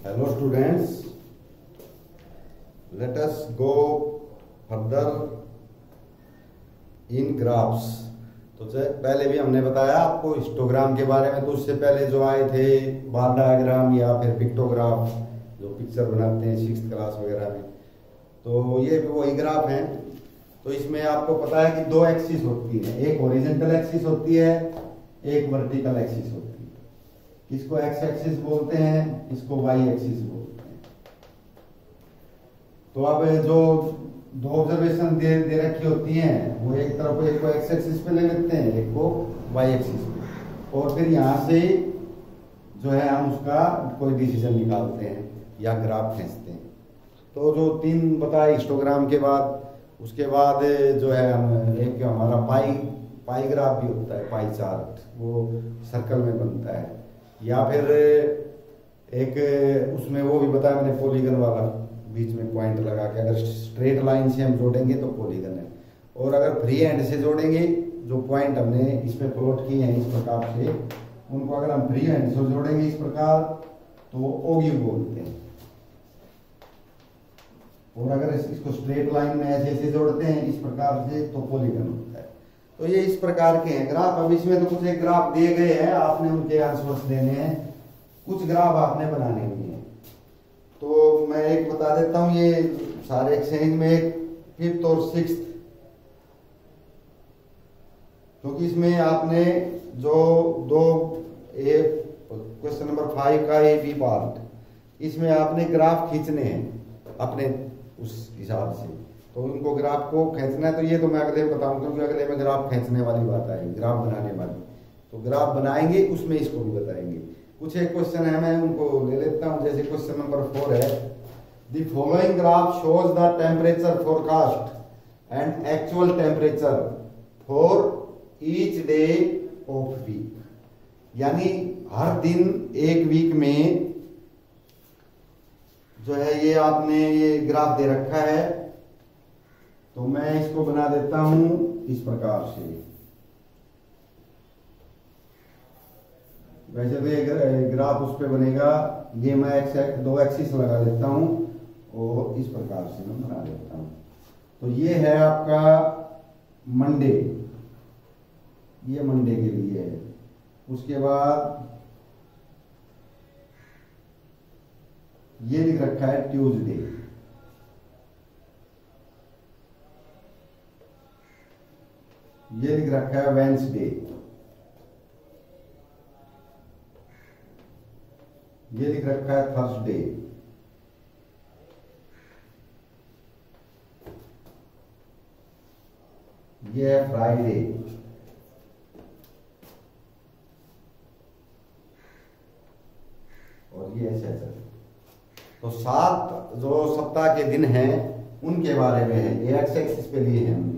Hello students, let us go further in graphs। तो पहले भी हमने बताया आपको हिस्टोग्राम के बारे में, तो उससे पहले जो आए थे बार डायग्राम या फिर पिक्टोग्राफ, जो पिक्चर बनाते हैं 6th क्लास वगैरह में, तो ये भी वही ग्राफ हैं। तो इसमें आपको पता है कि दो एक्सिस होती है, एक हॉरिजॉन्टल एक्सिस होती है, एक वर्टिकल एक्सिस होती है। इसको एक्स एक्सिस बोलते हैं, इसको वाई एक्सिस बोलते हैं। तो अब जो दो ऑब्जर्वेशन दे रखी होती हैं, वो एक तरफ एक को एक्स एक्सिस पे ले लेते हैं, एक को वाई एक्सिस पे, और फिर यहाँ से जो है हम उसका कोई डिसीजन निकालते हैं या ग्राफ खींचते हैं। तो जो तीन बताए हिस्टोग्राम के बाद, उसके बाद जो है हम एक हमारा पाई ग्राफ भी होता है, पाई चार्ट, वो सर्कल में बनता है, या फिर एक उसमें वो भी बताया मैंने पॉलीगन वाला, बीच में पॉइंट लगा के अगर स्ट्रेट लाइन से हम जोड़ेंगे तो पॉलीगन है, और अगर फ्री हैंड से जोड़ेंगे, जो पॉइंट हमने इसमें प्लॉट किए हैं इस प्रकार से, उनको अगर हम फ्री हैंड से जोड़ेंगे इस प्रकार तो ओगिव बोलते हैं, और अगर इसको स्ट्रेट लाइन में ऐसे ऐसे जोड़ते हैं इस प्रकार से तो पॉलीगन होता है। तो ये इस प्रकार के हैं ग्राफ। अब इसमें तो कुछ एक ग्राफ दिए गए हैं, आपने उनके आंसर्स देने हैं, कुछ ग्राफ आपने बनाने भी हैं। तो मैं एक बता देता हूं, ये सारे एक्सचेंज में एक 5th और 6th, क्योंकि इसमें आपने जो दो क्वेश्चन नंबर 5 का ए बी पार्ट, इसमें आपने ग्राफ खींचने हैं अपने उस हिसाब से, तो उनको ग्राफ को खींचना है। तो ये तो मैं अगले में बताऊं, क्योंकि अगले में ग्राफ खींचने वाली बात आएगी, ग्राफ बनाने वाली। तो ग्राफ बनाएंगे, उसमें इसको भी बताएंगे। कुछ एक क्वेश्चन है, मैं उनको ले लेता हूं। जैसे क्वेश्चन नंबर 4 है, the following graph shows the temperature forecast and actual temperature for each day of week. यानी हर दिन एक वीक में जो है ये आपने ये ग्राफ दे रखा है। तो मैं इसको बना देता हूं इस प्रकार से। वैसे तो ये ग्राफ उस पे बनेगा, ये मैं दो एक्सिस लगा देता हूं और इस प्रकार से मैं बना देता हूं। तो ये है आपका मंडे, ये मंडे के लिए है। उसके बाद ये लिख रखा है ट्यूसडे, ये लिख रखा है वेंसडे, ये लिख रखा है थर्सडे, ये है फ्राइडे, और ये है सैटरडे। तो 7 जो सप्ताह के दिन हैं उनके बारे में है, ये एक्स एक्सिस पे लिए हैं हमने।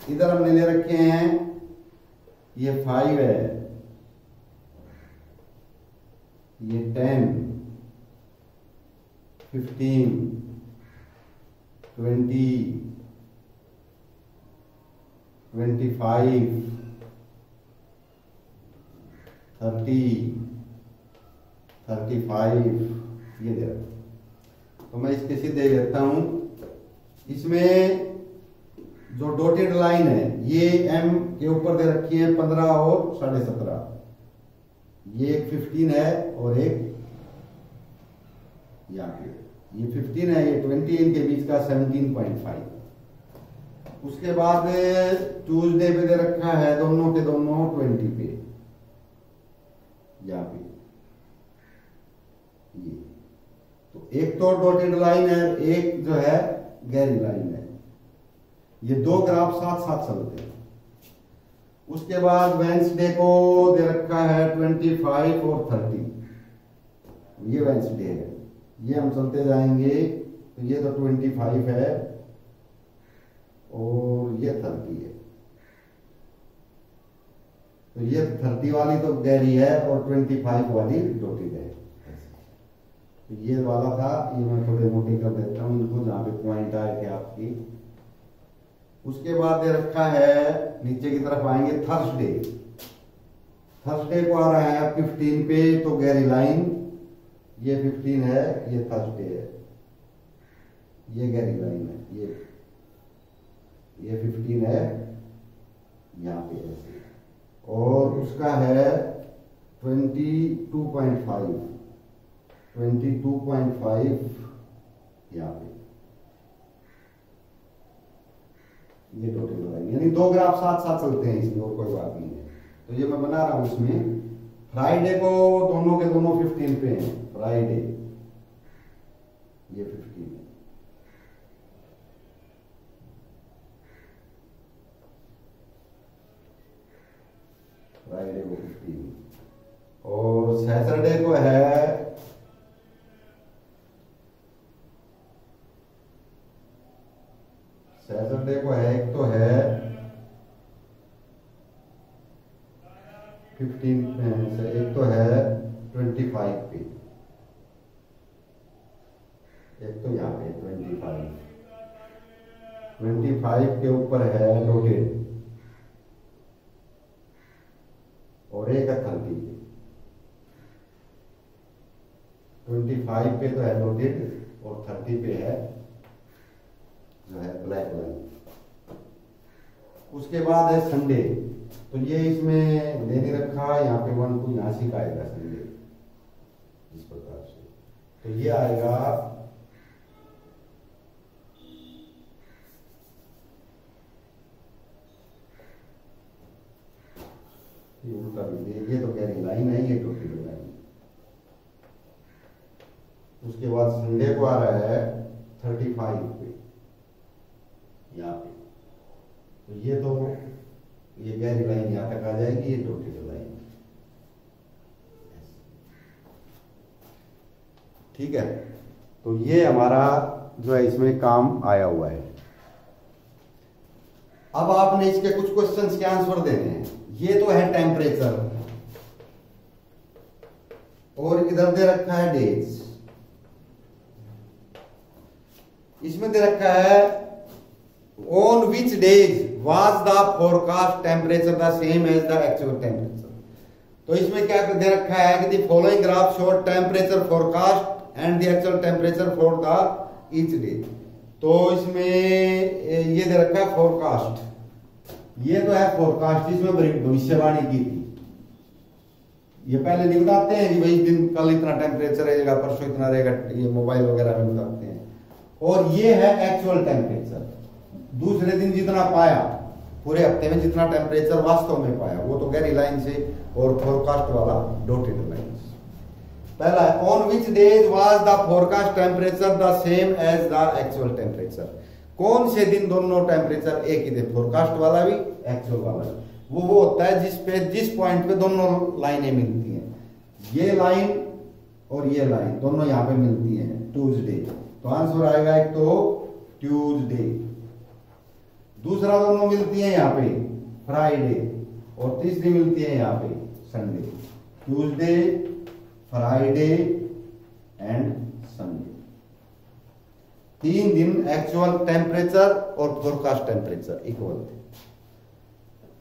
इधर हमने ले रखे हैं, ये 5 है, ये 10, 15, 20, 25, 30, 35, ये दे रखा। तो मैं इसके सीधे देता हूं। इसमें जो डॉटेड लाइन है, ये एम के ऊपर दे रखी है 15 और 17.5, ये एक 15 है और एक यहाँ पे ये 15 है, ये 20, इनके बीच का 17.5। उसके बाद ट्यूसडे पे दे रखा है दोनों के दोनों 20 पे, यहाँ पे ये। तो एक तो डॉटेड लाइन है, एक जो है गहरी लाइन है। ये दो ग्राफ साथ साथ चलते हैं। उसके बाद वेंसडे को दे रखा है 25 और 30, ये वेंसडे है। ये हम चलते जाएंगे, तो ये तो 25 है और ये 30 है। तो ये 30 वाली तो गहरी है और 25 वाली डॉटेड है। तो ये वाला था, ये मैं थोड़े मोटे कर देता हूं इनको, जहां पे पॉइंट आए थे आपकी। उसके बाद दे रखा है, नीचे की तरफ आएंगे, थर्सडे। थर्सडे को आ रहा है 15 पे, तो गहरी लाइन ये 15 है, ये थर्सडे है, ये गहरी लाइन है, ये 15 है यहाँ पे ऐसे, और उसका है 22.5 यहाँ पे, ये टोटल लाइन, यानी दो ग्राफ साथ साथ चलते हैं इसमें, और कोई बात नहीं है। तो ये मैं बना रहा हूं इसमें, फ्राइडे को दोनों के दोनों 15 पे हैं, फ्राइडे ये 15 है, फ्राइडे को 15, और सैटरडे को है एक तो है 15 से, एक तो है 25 पे, एक तो यहाँ पे 25 के ऊपर है डॉटेड, और एक है 30 पे, 25 पे तो है डॉटेड, और 30 पे है जो है ब्लैक लाइन। उसके बाद है संडे, तो ये इसमें दे नहीं रखा, यहाँ पे 1 2 यहाँ से आएगा संडे इस प्रकार से, तो ये आएगा ये उल्टा भी, ये तो गहरी लाइन है, ये टोटल लाइन। उसके बाद संडे को आ रहा है 35 पे यहाँ पे, तो ये गहरी लाइन यहाँ तक आ जाएगी, ये टोटल लाइन, ठीक है। तो ये हमारा जो है इसमें काम आया हुआ है। अब आपने इसके कुछ क्वेश्चंस के आंसर देने हैं। ये तो है टेम्परेचर, और इधर दे रखा है डेज, इसमें दे रखा है on which days was the forecast temperature the same as the actual temperature। तो इसमें क्या दे रखा है कि the following graph show temperature forecast and the actual temperature for the each day। तो इसमें ये दे रखा है forecast, ये तो है forecast, इसमें भविष्यवाणी की थी। ये पहले नहीं बताते हैं कि भाई दिन कल इतना टेम्परेचर रहेगा, परसों इतना रहेगा, ये मोबाइल वगैरह में बताते हैं। और ये है एक्चुअल टेम्परेचर, दूसरे दिन जितना पाया, पूरे हफ्ते में जितना टेम्परेचर वास्तव में पाया, वो तो गहरी लाइन से, और फोरकास्ट वाला डॉटेड लाइन से। पहला है on which days was the forecast temperature the same as the actual temperature. कौन से दिन दोनों टेम्परेचर एक ही थे, फोरकास्ट वाला भी एक्चुअल वाला भी। वो होता है जिस पॉइंट पे दोनों लाइनें मिलती हैं, ये लाइन और ये लाइन दोनों यहाँ पे मिलती हैं, ट्यूसडे। तो आंसर आएगा एक तो ट्यूसडे, दूसरा दोनों मिलती है यहाँ पे फ्राइडे, और तीसरी मिलती है यहाँ पे Sunday. Tuesday, Friday and Sunday, 3 दिन एक्चुअल टेम्परेचर और फोरकास्ट टेम्परेचर इक्वल थे।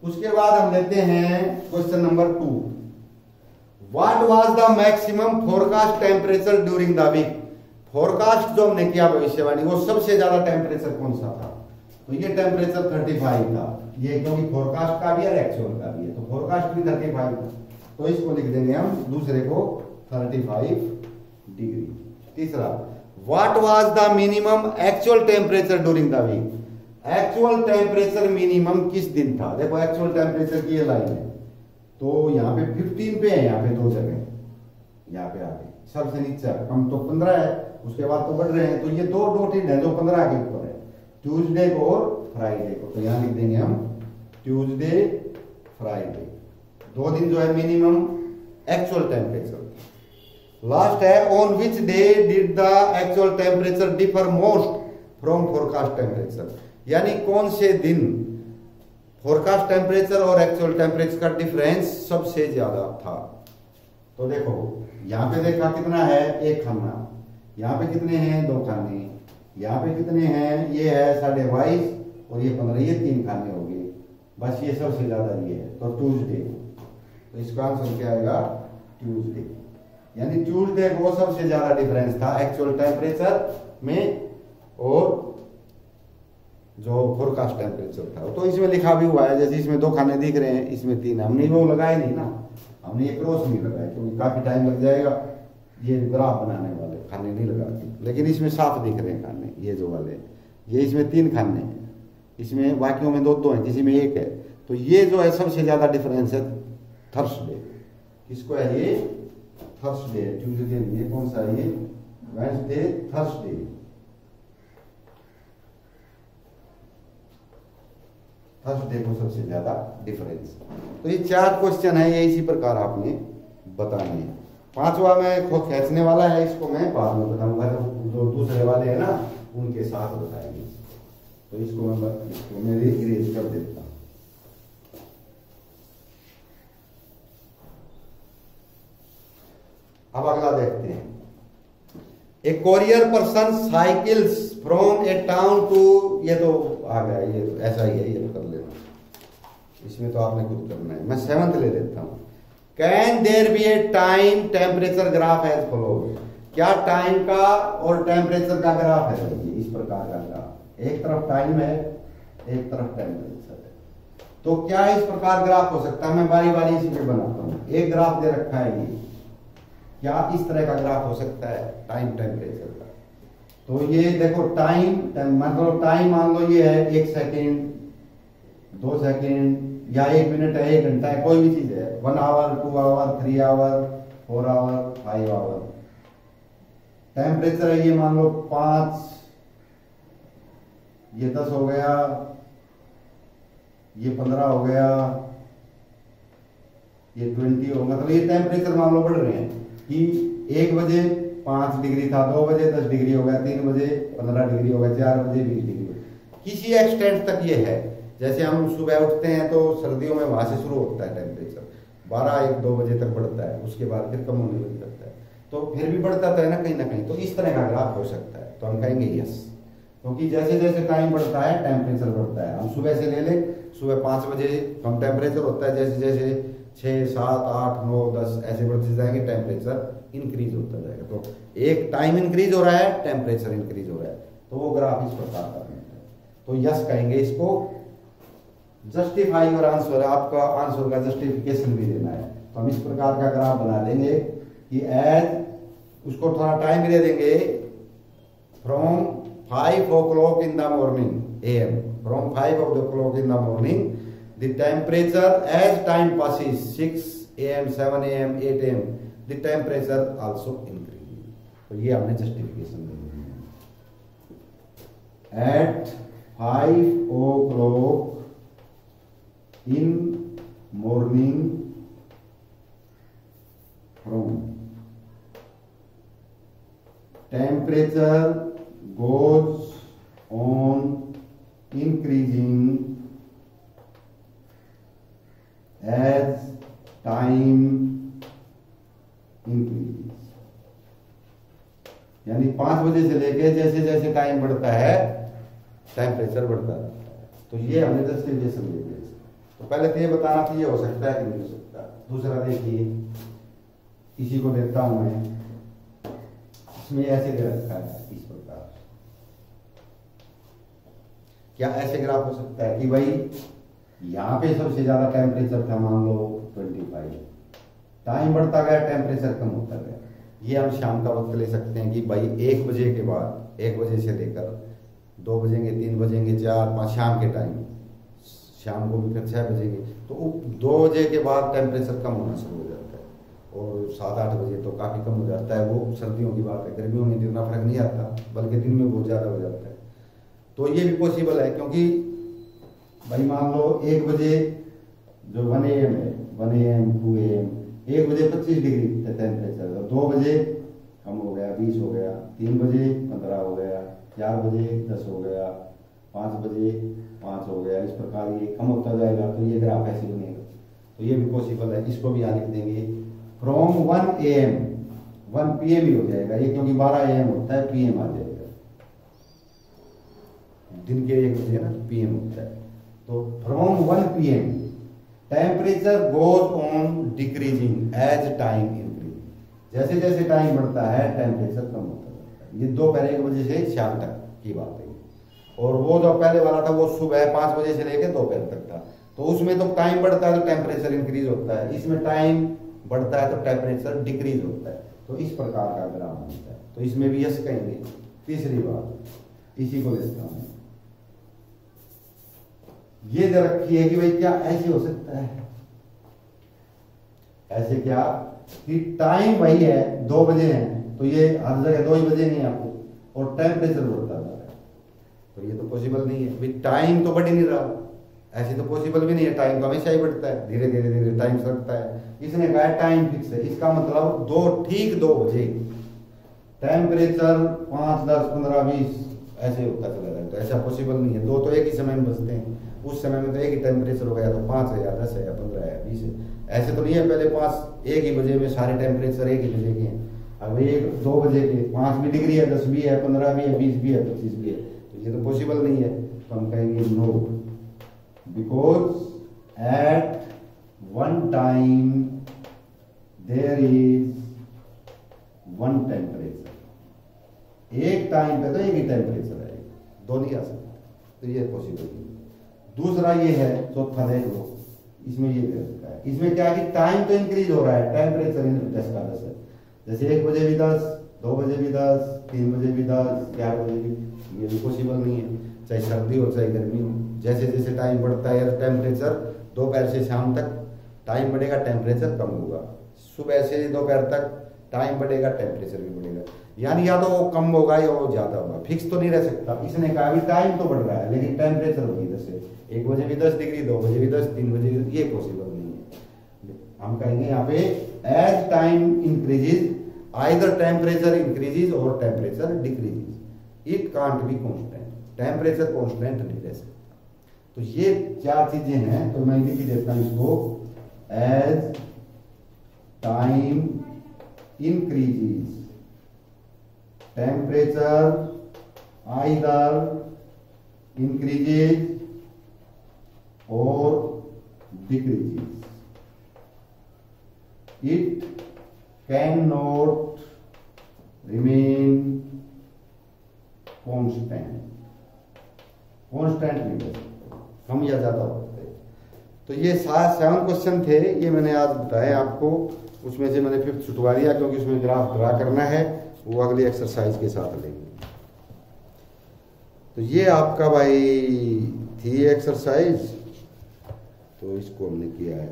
उसके बाद हम लेते हैं question number 2। What was the maximum forecast temperature during the week. Forecast जो हमने किया भविष्यवाणी, वो सबसे ज्यादा टेम्परेचर कौन सा था? तो ये टेम्परेचर 35 था, ये क्योंकि फोरकास्ट का भी है एक्चुअल का भी है, तो फोरकास्ट भी 35 था, तो इसको लिख देंगे हम दूसरे को 35 डिग्री। तीसरा, what was the minimum actual temperature during the week. Actual temperature minimum किस दिन था? देखो एक्चुअल टेम्परेचर की ये लाइन है, तो यहाँ पे 15 पे है, यहाँ पे 2 जगह, यहाँ पे आगे सबसे नीचे कम तो 15 है, उसके बाद तो बढ़ रहे हैं, तो ये 2 डॉटेड है जो 15 के ऊपर है, ट्यूसडे को और फ्राइडे को। तो यहाँ लिख देंगे हम ट्यूसडे फ्राइडे, 2 दिन जो है मिनिमम एक्चुअल टेम्परेचर। लास्ट है on which day did the actual temperature differ most from forecast temperature, यानी कौन से दिन फोरकास्ट टेम्परेचर और एक्चुअल टेम्परेचर का डिफरेंस सबसे ज्यादा था। तो देखो यहाँ पे देखा कितना है, 1 खाना, यहाँ पे कितने हैं, 2 खाने, यहाँ पे कितने हैं, ये है 22.5 और ये 15, ये 3 खाने हो गए, बस ये सबसे ज्यादा ये है, तो ट्यूसडे। तो इसका आंसर क्या आएगा? ट्यूसडे। यानी ट्यूसडे को सबसे ज्यादा डिफरेंस था एक्चुअल टेम्परेचर में और जो फोरकास्ट टेम्परेचर था। तो इसमें लिखा भी हुआ है, जैसे इसमें 2 खाने दिख रहे हैं, इसमें 3, हमने वो लगाए नहीं ना, हमने ये क्रॉस नहीं लगाया क्योंकि काफी टाइम लग जाएगा ये ग्राफ बनाने वाले, खाने नहीं लगाते। लेकिन इसमें साफ दिख रहे हैं खाने, ये जो वाले, ये इसमें 3 खाने हैं, इसमें बाकियों में 2 हैं, किसी में 1 है। तो ये जो है सबसे ज्यादा डिफरेंस है थर्सडे। किसको है ये? थर्सडे। ट्यूसडे ये कौन सा है? ये वेडनेसडे, थर्सडे। थर्सडे को सबसे ज्यादा डिफरेंस। तो ये 4 क्वेश्चन है, ये इसी प्रकार आपने बताने हैं। 5वां में खुद खींचने वाला है, इसको मैं बाद में बताऊंगा, जो दूसरे वाले हैं ना उनके साथ बताएंगे। तो इसको मैं इरेज कर देता हूं। अब अगला देखते हैं। A courier person cycles from a town to, ये तो आ गया, ये तो ऐसा ही है, ये तो कर लेना, इसमें तो आपने खुद करना है। मैं 7th ले लेता हूं। Can there be a time temperature graph as follows? क्या टाइम का और टेम्परेचर का ग्राफ है? इस प्रकार का ग्राफ, एक तरफ टाइम है, एक तरफ टेम्परेचर है। तो क्या इस प्रकार ग्राफ हो सकता है? मैं बारी बारी इसी पे बनाता हूं। एक ग्राफ दे रखा है, ये क्या इस तरह का ग्राफ हो सकता है टाइम टेम्परेचर का? तो ये देखो टाइम, मतलब टाइम मान लो ये है 1 सेकेंड, 2 सेकेंड, या 1 मिनट है, 1 घंटा है, कोई भी चीज है, 1 hour, 2 hour, 3 hour, 4 hour, 5 hour. Temperature है ये मान लो 5, ये 10 हो गया, ये 15 हो गया, ये 20 हो, मतलब ये टेम्परेचर मान लो बढ़ रहे हैं कि 1 बजे 5 डिग्री था, 2 बजे 10 डिग्री हो गया, 3 बजे 15 डिग्री हो गया, 4 बजे 20 डिग्री। किसी एक्सटेंट तक ये है। जैसे हम सुबह उठते हैं तो सर्दियों में वहां से शुरू होता है टेम्परेचर, 12-1-2 बजे तक बढ़ता है, उसके बाद फिर कम होने लग जाता है, तो फिर भी बढ़ता तो है ना कहीं ना कहीं। तो इस तरह का ग्राफ हो सकता है, तो हम कहेंगे यस, क्योंकि जैसे जैसे टाइम बढ़ता है टेम्परेचर बढ़ता है। हम सुबह से ले लें, सुबह 5 बजे कम टेम्परेचर होता है, जैसे जैसे 6, 7, 8, 9, 10 ऐसे बढ़ते जाएंगे, टेम्परेचर इंक्रीज होता जाएगा। तो एक टाइम इंक्रीज हो रहा है, टेम्परेचर इंक्रीज हो रहा है, तो वो ग्राफ इस प्रकार का बनता है। तो यस कहेंगे इसको। जस्टिफाई और आंसर, आपका आंसर का जस्टिफिकेशन भी देना है। तो हम इस प्रकार का ग्राफ बना देंगे कि एज, उसको थोड़ा टाइम भी दे देंगे, from 5 o'clock in the morning AM, from 5 o'clock in the morning, the temperature as time passes 6 AM, 7 AM, 8 AM, the temperature also increases. तो ये हमने जस्टिफिकेशन दे दी है। At 5 o'clock in morning from temperature goes on increasing as time increases। यानी 5 बजे से लेके जैसे जैसे टाइम बढ़ता है टेम्परेचर बढ़ता रहता है। तो ये हमने जस्टिफिकेशन दे दिया। तो पहले तो ये बताना कि ये हो सकता है कि नहीं हो सकता। दूसरा देखिए, इसी को देता हूं मैं, इसमें ऐसे दे रखा है इस प्रकार। क्या ऐसे ग्राफ हो सकता है कि भाई यहाँ पे सबसे ज्यादा टेम्परेचर था, मान लो 25, टाइम बढ़ता गया, टेम्परेचर कम होता गया। ये हम शाम का वक्त ले सकते हैं कि भाई 1 बजे के बाद, 1 बजे से लेकर 2 बजेंगे, 3 बजेंगे, 4, 5 शाम के टाइम, शाम को भी फिर 6 बजेंगे, तो 2 बजे के बाद टेम्परेचर कम होना शुरू हो जाता है और 7-8 बजे तो काफ़ी कम हो जाता है। वो सर्दियों की बात है, गर्मियों में इतना फर्क नहीं आता, बल्कि दिन में बहुत ज़्यादा हो जाता है। तो ये भी पॉसिबल है, क्योंकि भाई मान लो 1 बजे जो 1 AM है, 1 AM, 2 AM, 1 बजे 25 डिग्री टेम्परेचर, 2 बजे कम हो गया, 20 हो गया, 3 बजे 15 हो गया, 4 बजे 10 हो गया, 5 बजे 5 हो गया। इस प्रकार ये कम होता जाएगा, तो ये ग्राफ ऐसे बनेगा। तो ये भी पॉसिबल है। इसको भी यहाँ लिख देंगे फ्रॉम 1 AM, 1 PM ही हो जाएगा ये, क्योंकि 12 AM होता है, PM आ जाएगा, दिन के 1 बजे ना PM होता है। तो from 1 PM temperature goes on decreasing as time increase. जैसे जैसे टाइम बढ़ता है टेम्परेचर कम होता जाता है। ये दोपहर 1 बजे से शाम तक की बात है। और वो जो पहले वाला था वो सुबह 5 बजे से लेकर दोपहर तक था। तो उसमें तो टाइम बढ़ता है तो टेम्परेचर इंक्रीज होता है, इसमें टाइम बढ़ता है तो टेम्परेचर डिक्रीज होता है। तो इस प्रकार का ग्राफ बनता है। तो इसमें भी यस कहेंगे। तीसरी बात इसी को लिखता हूं, ये जो रखी है कि भाई क्या ऐसे हो सकता है, ऐसे क्या कि टाइम वही है 2 बजे है तो ये हर जगह 2 ही बजे नहीं आपको, और टेम्परेचर बढ़ता जा रहा है, तो ये तो पॉसिबल नहीं है। भाई टाइम तो बढ़ ही नहीं रहा, ऐसे तो पॉसिबल भी नहीं है। टाइम तो हमेशा ही बढ़ता है, धीरे धीरे धीरे टाइम सरकता है। इसने कहा है टाइम फिक्स है, इसका मतलब ठीक 2 बजे टेम्परेचर 5, 10, 15, 20 ऐसे होता चला जाए, तो ऐसा पॉसिबल नहीं है। 2 तो एक ही समय में बचते हैं, उस समय में तो एक ही टेम्परेचर हो गया, तो 5 है या 10 है या 15 है 20 है, ऐसे तो नहीं है। पहले 5 एक ही बजे में सारे टेम्परेचर एक ही बजे के हैं, अब 1-2 बजे के 5 भी डिग्री है, 10 भी है, 15 भी है, 20 भी है, 25 भी है, तो ये तो पॉसिबल नहीं है। तो हम कहेंगे no, because at one time there is one temperature. एक टाइम पे तो एक ही टेम्परेचर है, 2 नहीं आ सकते, तो ये पॉसिबल नहीं। दूसरा ये है, चौथा देख लो, इसमें ये दे रखा है, इसमें क्या है कि टाइम तो इंक्रीज हो रहा है, टेम्परेचर 10 का 10 है। जैसे 1 बजे भी 10, 2 बजे भी 10, 3 बजे भी 10, 11 बजे भी, ये भी पॉसिबल नहीं है, चाहे सर्दी हो चाहे गर्मी हो। जैसे जैसे टाइम बढ़ता है टेम्परेचर, दोपहर से शाम तक टाइम बढ़ेगा, टेम्परेचर कम होगा, सुबह से दोपहर तक टाइम बढ़ेगा, टेम्परेचर भी बढ़ेगा, यानी या तो वो कम होगा या वो ज्यादा होगा, फिक्स तो नहीं रह सकता। इसने कहा अभी टाइम तो बढ़ रहा है लेकिन टेम्परेचर होगी 10 से, 1 बजे भी 10 डिग्री, 2 बजे भी 10, 3 बजे भी, ये पॉसिबल नहीं है। हम कहेंगे यहाँ पे as time increases either temperature increases और temperature decreases, it can't be constant, temperature constant नहीं रह सकता। तो ये 4 चीजें हैं, तो मैं लिख देता हूं इसको, as time increases temperature either increases or decreases, it cannot remain constant नहीं रह सकता, कम या ज्यादा होते हैं। तो ये 7 क्वेश्चन थे, ये मैंने आज बताए आपको। उसमें से मैंने 5th छुटवा दिया क्योंकि उसमें ग्राफ ड्रा करना है, वो अगली एक्सरसाइज के साथ लेंगे। तो ये आपका भाई थी एक्सरसाइज, तो इसको हमने किया है।